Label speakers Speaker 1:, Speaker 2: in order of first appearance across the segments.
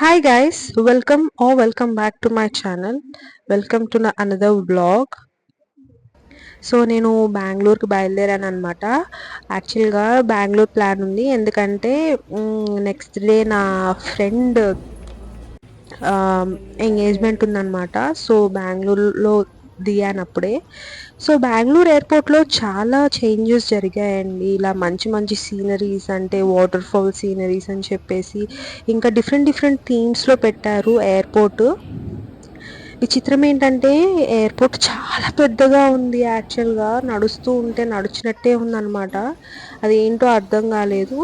Speaker 1: Hi guys, welcome back to my channel. Welcome to another vlog. So నేను బెంగళూరుకి బయలుదేరాను అనమాట. యాక్చువల్గా బెంగళూరు ప్లాన్ ఉంది, ఎందుకంటే నెక్స్ట్ డే నా ఫ్రెండ్ ఎంగేజ్మెంట్ ఉందన్నమాట. సో బెంగళూరులో దిగానప్పుడే. సో బెంగళూరు ఎయిర్పోర్ట్లో చాలా చేంజెస్ జరిగాయండి. ఇలా మంచి మంచి సీనరీస్, అంటే వాటర్ ఫాల్ సీనరీస్ అని చెప్పేసి, ఇంకా డిఫరెంట్ డిఫరెంట్ థీమ్స్లో పెట్టారు ఎయిర్పోర్ట్. విచిత్రం ఏంటంటే ఎయిర్పోర్ట్ చాలా పెద్దగా ఉంది. యాక్చువల్గా నడుస్తూ ఉంటే నడిచినట్టే ఉందన్నమాట. అది ఏంటో అర్థం కాలేదు.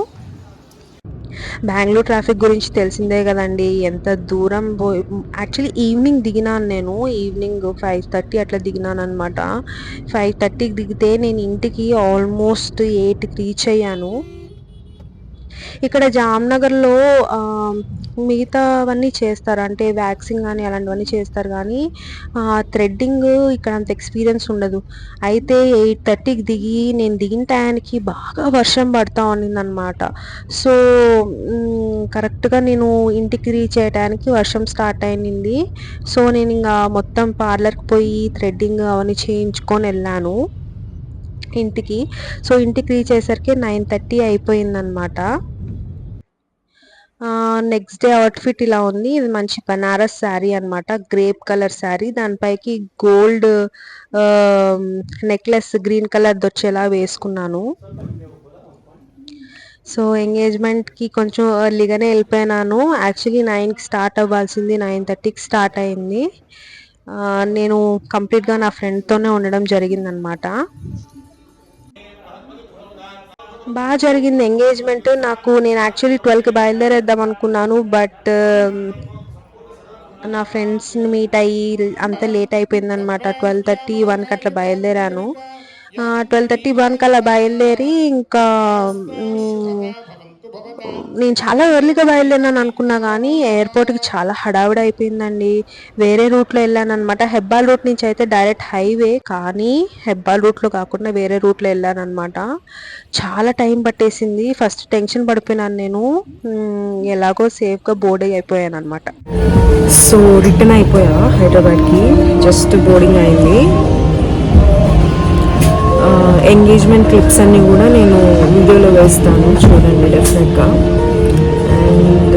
Speaker 1: బెంగళూరు ట్రాఫిక్ గురించి తెలిసిందే కదండి, ఎంత దూరం యాక్చువల్లీ ఈవినింగ్ దిగినాను నేను. ఈవినింగ్ 5:30 అట్లా దిగినాను అనమాట. 5:30కి దిగితే నేను ఇంటికి ఆల్మోస్ట్ 8కి రీచ్ అయ్యాను. ఇక్కడ జామ్నగర్లో మిగతావన్నీ చేస్తారు, అంటే వ్యాక్సింగ్ కానీ అలాంటివన్నీ చేస్తారు, కానీ థ్రెడ్డింగ్ ఇక్కడ అంత ఎక్స్పీరియన్స్ ఉండదు. అయితే 8:30కి దిగి నేను దిగిన టయానికి బాగా వర్షం పడతా ఉన్నిందనమాట. సో కరెక్ట్గా నేను ఇంటికి రీచ్ అయ్యటానికి వర్షం స్టార్ట్ అయింది. సో నేను ఇంకా మొత్తం పార్లర్కి పోయి థ్రెడ్డింగ్ అవన్నీ చేయించుకొని వెళ్ళాను ఇంటికి. సో ఇంటికి రీచ్ అయ్యేసరికి 9:30 అయిపోయిందనమాట. నెక్స్ట్ డే అవుట్ఫిట్ ఇలా ఉంది. ఇది మంచి బనారస్ శారీ అనమాట, గ్రేప్ కలర్ శారీ. దానిపైకి గోల్డ్ నెక్లెస్ గ్రీన్ కలర్ వచ్చేలా వేసుకున్నాను. సో ఎంగేజ్మెంట్కి కొంచెం ఎర్లీగానే వెళ్ళిపోయినాను. యాక్చువల్లీ 9కి స్టార్ట్ అవ్వాల్సింది 9:30కి స్టార్ట్ అయింది. నేను కంప్లీట్గా నా ఫ్రెండ్తోనే ఉండడం జరిగిందనమాట. బాగా జరిగింది ఎంగేజ్మెంట్. నేను యాక్చువల్లీ 12కి బయలుదేరేద్దాం అనుకున్నాను, బట్ నా ఫ్రెండ్స్ని మీట్ అయ్యి అంత లేట్ అయిపోయిందనమాట. 12:30, 1కి అట్లా బయలుదేరాను. 12:30, 1కి అలా బయలుదేరి ఇంకా నేను చాలా ఎర్లీగా బయలుదేరాను అనుకున్నా, కానీ ఎయిర్పోర్ట్కి చాలా హడావిడి అయిపోయిందండి. వేరే రూట్లో వెళ్ళాను అనమాట. హెబ్బాల్ రూట్ నుంచి అయితే డైరెక్ట్ హైవే, కానీ హెబ్బాల్ రూట్లో కాకుండా వేరే రూట్లో వెళ్ళాను అనమాట. చాలా టైం పట్టేసింది. ఫస్ట్ టెన్షన్ పడిపోయినాను నేను. ఎలాగో సేఫ్గా బోర్డ్ అయిపోయాను అనమాట. సో రిటర్న్ అయిపోయా హైదరాబాద్కి. జస్ట్ బోర్డింగ్ అయింది. ఎంగేజ్మెంట్ క్లిప్స్ అన్నీ కూడా నేను వీడియోలో వేస్తాను, చూడండి డెఫినెట్గా. అండ్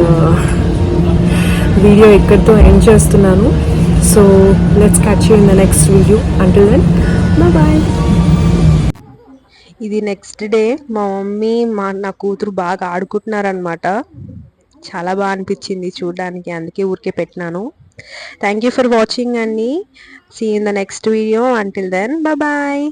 Speaker 1: వీడియో ఎక్కడితో ఎండ్ చేస్తున్నాను. So let's catch you in the next video. Until then bye. ఇది నెక్స్ట్ డే. మా మమ్మీ నా కూతురు బాగా ఆడుకుంటున్నారనమాట. చాలా బాగా అనిపించింది చూడడానికి, అందుకే ఊరికే పెట్టినాను. థ్యాంక్ యూ ఫర్ వాచింగ్ అండి. See in the next video. Until then bye.